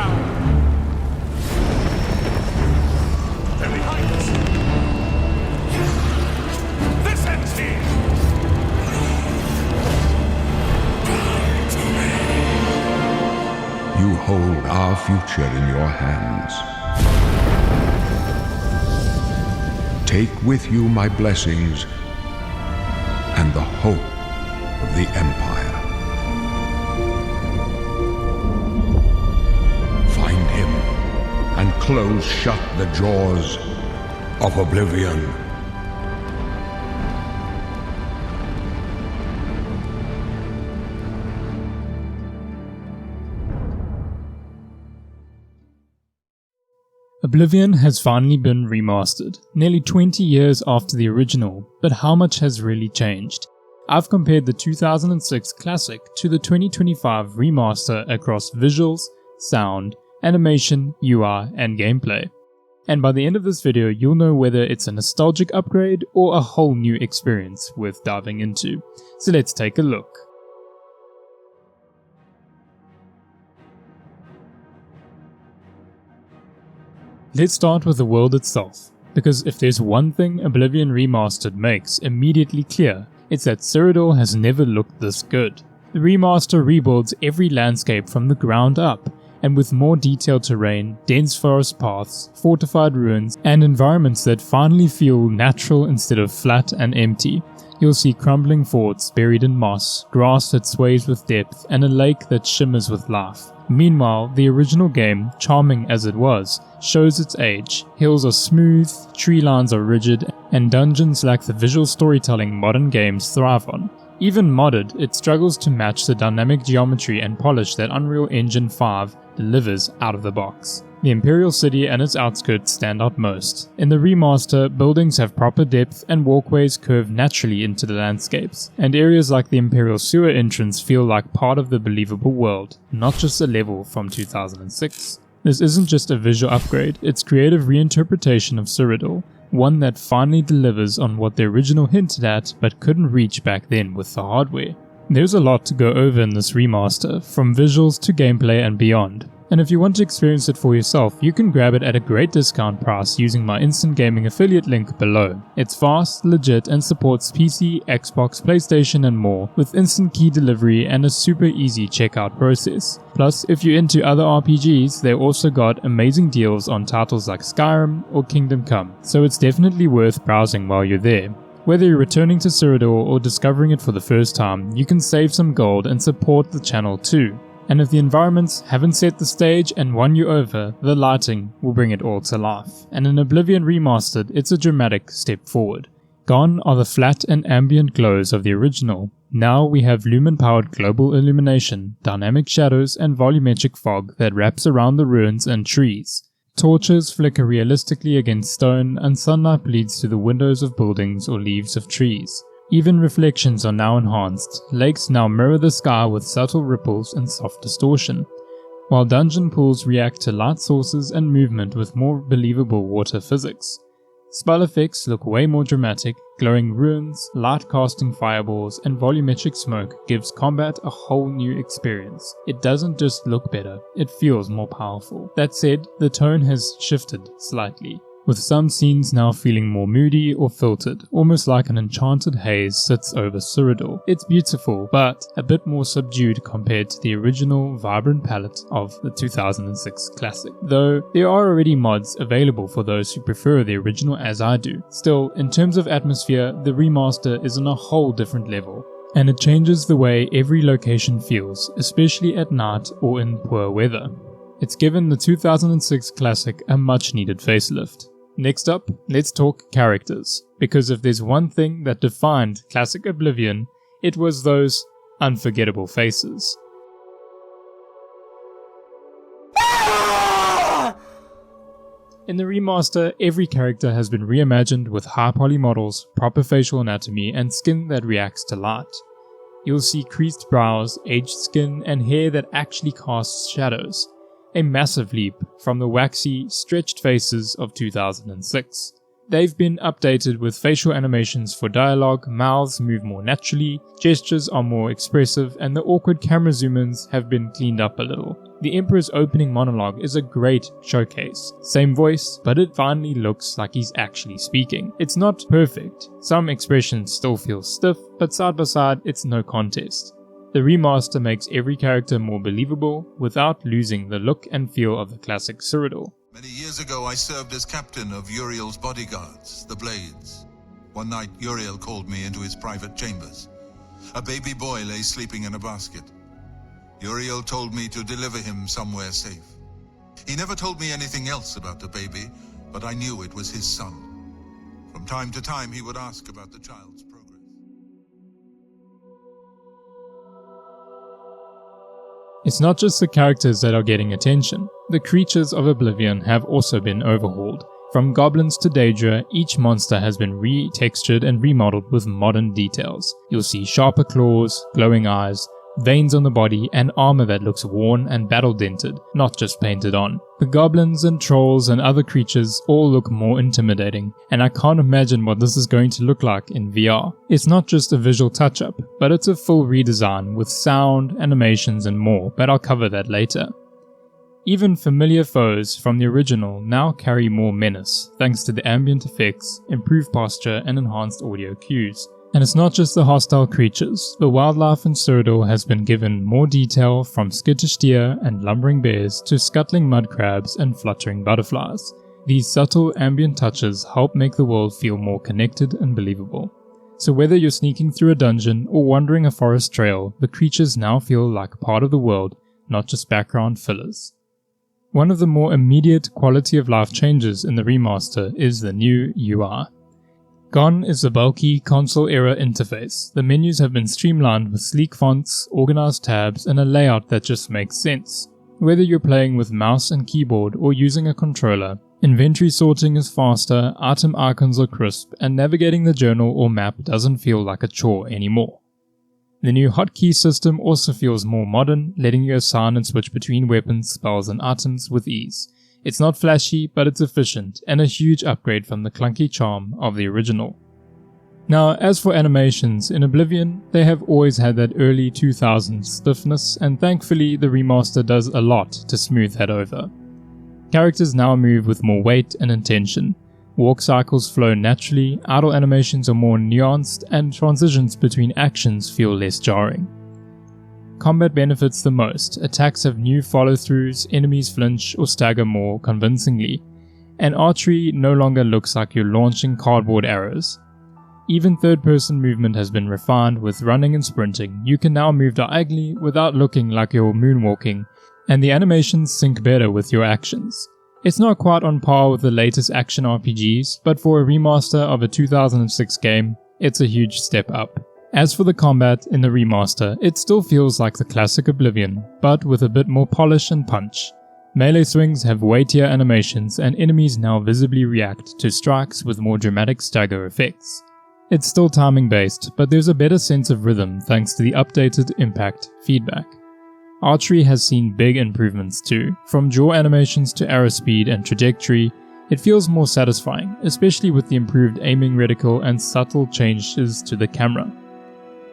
power. They're behind us. This ends here. You hold our future in your hands. Take with you my blessings and the hope of the Empire. Find him and close shut the jaws of Oblivion. Oblivion has finally been remastered, nearly 20 years after the original, but how much has really changed? I've compared the 2006 classic to the 2025 remaster across visuals, sound, animation, UI, and gameplay. And by the end of this video, you'll know whether it's a nostalgic upgrade or a whole new experience worth diving into. So let's take a look. Let's start with the world itself, because if there's one thing Oblivion Remastered makes immediately clear, it's that Cyrodiil has never looked this good. The remaster rebuilds every landscape from the ground up, and with more detailed terrain, dense forest paths, fortified ruins, and environments that finally feel natural instead of flat and empty. You'll see crumbling forts buried in moss, grass that sways with depth, and a lake that shimmers with life. Meanwhile, the original game, charming as it was, shows its age. Hills are smooth, tree lines are rigid, and dungeons lack the visual storytelling modern games thrive on. Even modded, it struggles to match the dynamic geometry and polish that Unreal Engine 5 delivers out of the box. The Imperial City and its outskirts stand out most. In the remaster, buildings have proper depth and walkways curve naturally into the landscapes, and areas like the Imperial Sewer entrance feel like part of the believable world, not just a level from 2006. This isn't just a visual upgrade, it's creative reinterpretation of Cyrodiil, one that finally delivers on what the original hinted at but couldn't reach back then with the hardware. There's a lot to go over in this remaster, from visuals to gameplay and beyond. And if you want to experience it for yourself, you can grab it at a great discount price using my Instant Gaming affiliate link below. It's fast, legit, and supports PC, Xbox, PlayStation and more, with instant key delivery and a super easy checkout process. Plus, if you're into other RPGs, they also got amazing deals on titles like Skyrim or Kingdom Come, so it's definitely worth browsing while you're there. Whether you're returning to Cyrodiil or discovering it for the first time, you can save some gold and support the channel too. And if the environments haven't set the stage and won you over, the lighting will bring it all to life. And in Oblivion Remastered, it's a dramatic step forward. Gone are the flat and ambient glows of the original. Now we have lumen-powered global illumination, dynamic shadows and volumetric fog that wraps around the ruins and trees. Torches flicker realistically against stone and sunlight bleeds through the windows of buildings or leaves of trees. Even reflections are now enhanced. Lakes now mirror the sky with subtle ripples and soft distortion, while dungeon pools react to light sources and movement with more believable water physics. Spell effects look way more dramatic. Glowing ruins, light casting fireballs, and volumetric smoke gives combat a whole new experience. It doesn't just look better, it feels more powerful. That said, the tone has shifted slightly, with some scenes now feeling more moody or filtered, almost like an enchanted haze sits over Cyrodiil. It's beautiful, but a bit more subdued compared to the original vibrant palette of the 2006 classic, though there are already mods available for those who prefer the original as I do. Still, in terms of atmosphere, the remaster is on a whole different level, and it changes the way every location feels, especially at night or in poor weather. It's given the 2006 classic a much needed facelift. Next up, let's talk characters, because if there's one thing that defined classic Oblivion, it was those unforgettable faces. In the remaster, every character has been reimagined with high poly models, proper facial anatomy, and skin that reacts to light. You'll see creased brows, aged skin, and hair that actually casts shadows. A massive leap from the waxy, stretched faces of 2006. They've been updated with facial animations for dialogue, mouths move more naturally, gestures are more expressive, and the awkward camera zoom-ins have been cleaned up a little. The Emperor's opening monologue is a great showcase. Same voice, but it finally looks like he's actually speaking. It's not perfect. Some expressions still feel stiff, but side by side, it's no contest. The remaster makes every character more believable without losing the look and feel of the classic Cyrodiil. Many years ago, I served as captain of Uriel's bodyguards, the Blades. One night, Uriel called me into his private chambers. A baby boy lay sleeping in a basket. Uriel told me to deliver him somewhere safe. He never told me anything else about the baby, but I knew it was his son. From time to time, he would ask about the child's progress. It's not just the characters that are getting attention. The creatures of Oblivion have also been overhauled. From goblins to Daedra, each monster has been retextured and remodeled with modern details. You'll see sharper claws, glowing eyes, veins on the body, and armor that looks worn and battle-dented, not just painted on. The goblins and trolls and other creatures all look more intimidating, and I can't imagine what this is going to look like in VR. It's not just a visual touch-up, but it's a full redesign with sound, animations and more, but I'll cover that later. Even familiar foes from the original now carry more menace, thanks to the ambient effects, improved posture and enhanced audio cues. And it's not just the hostile creatures. The wildlife in Cyrodiil has been given more detail, from skittish deer and lumbering bears to scuttling mud crabs and fluttering butterflies. These subtle ambient touches help make the world feel more connected and believable. So whether you're sneaking through a dungeon or wandering a forest trail, the creatures now feel like part of the world, not just background fillers. One of the more immediate quality of life changes in the remaster is the new UI. Gone is the bulky console-era interface. The menus have been streamlined with sleek fonts, organized tabs, and a layout that just makes sense. Whether you're playing with mouse and keyboard or using a controller, inventory sorting is faster, item icons are crisp, and navigating the journal or map doesn't feel like a chore anymore. The new hotkey system also feels more modern, letting you assign and switch between weapons, spells, and items with ease. It's not flashy, but it's efficient, and a huge upgrade from the clunky charm of the original. Now, as for animations, in Oblivion, they have always had that early 2000s stiffness, and thankfully the remaster does a lot to smooth that over. Characters now move with more weight and intention. Walk cycles flow naturally, idle animations are more nuanced, and transitions between actions feel less jarring. Combat benefits the most. Attacks have new follow-throughs, enemies flinch or stagger more convincingly, and archery no longer looks like you're launching cardboard arrows. Even third-person movement has been refined. With running and sprinting, you can now move diagonally without looking like you're moonwalking, and the animations sync better with your actions. It's not quite on par with the latest action RPGs, but for a remaster of a 2006 game, it's a huge step up. As for the combat in the remaster, it still feels like the classic Oblivion, but with a bit more polish and punch. Melee swings have weightier animations, and enemies now visibly react to strikes with more dramatic stagger effects. It's still timing based, but there's a better sense of rhythm thanks to the updated impact feedback. Archery has seen big improvements too. From jaw animations to arrow speed and trajectory, it feels more satisfying, especially with the improved aiming reticle and subtle changes to the camera.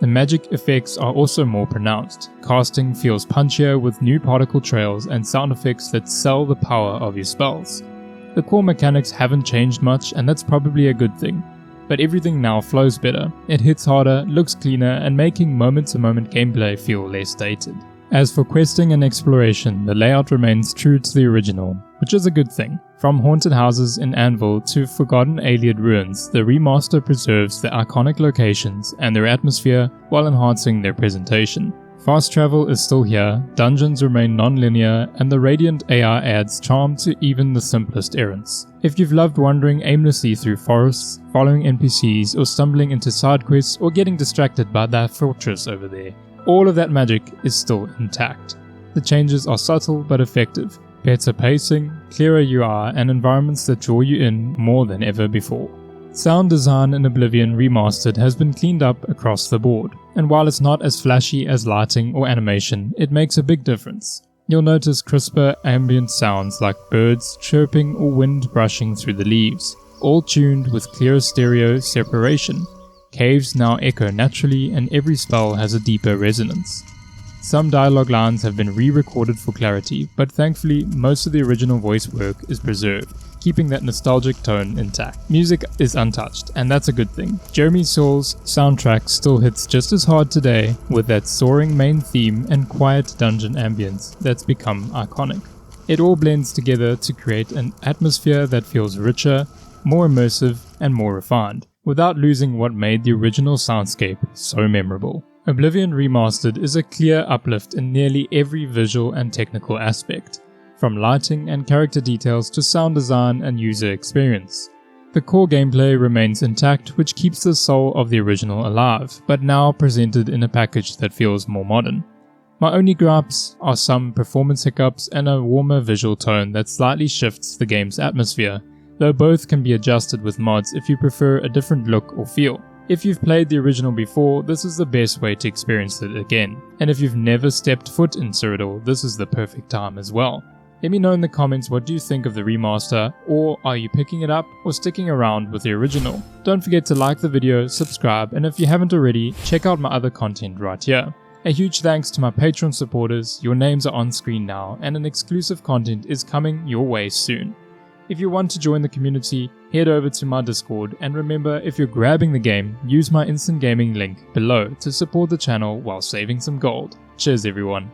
The magic effects are also more pronounced. Casting feels punchier with new particle trails and sound effects that sell the power of your spells. The core mechanics haven't changed much, and that's probably a good thing. But everything now flows better. It hits harder, looks cleaner, and making moment-to-moment gameplay feel less dated. As for questing and exploration, the layout remains true to the original, which is a good thing. From haunted houses in Anvil to forgotten Ayleid ruins, the remaster preserves the iconic locations and their atmosphere while enhancing their presentation. Fast travel is still here, dungeons remain non-linear, and the Radiant AI adds charm to even the simplest errands. If you've loved wandering aimlessly through forests, following NPCs, or stumbling into side quests, or getting distracted by that fortress over there, all of that magic is still intact. The changes are subtle but effective. Better pacing, clearer UI, and environments that draw you in more than ever before. Sound design in Oblivion Remastered has been cleaned up across the board, and while it's not as flashy as lighting or animation, it makes a big difference. You'll notice crisper ambient sounds like birds chirping or wind brushing through the leaves, all tuned with clearer stereo separation. Caves now echo naturally, and every spell has a deeper resonance. Some dialogue lines have been re-recorded for clarity, but thankfully most of the original voice work is preserved, keeping that nostalgic tone intact. Music is untouched, and that's a good thing. Jeremy Soul's soundtrack still hits just as hard today, with that soaring main theme and quiet dungeon ambience that's become iconic. It all blends together to create an atmosphere that feels richer, more immersive, and more refined, without losing what made the original soundscape so memorable. Oblivion Remastered is a clear uplift in nearly every visual and technical aspect, from lighting and character details to sound design and user experience. The core gameplay remains intact, which keeps the soul of the original alive, but now presented in a package that feels more modern. My only gripes are some performance hiccups and a warmer visual tone that slightly shifts the game's atmosphere, though both can be adjusted with mods if you prefer a different look or feel. If you've played the original before, this is the best way to experience it again, and if you've never stepped foot in Cyrodiil, this is the perfect time as well. Let me know in the comments what do you think of the remaster, or are you picking it up or sticking around with the original? Don't forget to like the video, subscribe, and if you haven't already, check out my other content right here. A huge thanks to my Patreon supporters, your names are on screen now, and an exclusive content is coming your way soon. If you want to join the community, head over to my Discord, and remember, if you're grabbing the game, use my instant gaming link below to support the channel while saving some gold. Cheers everyone.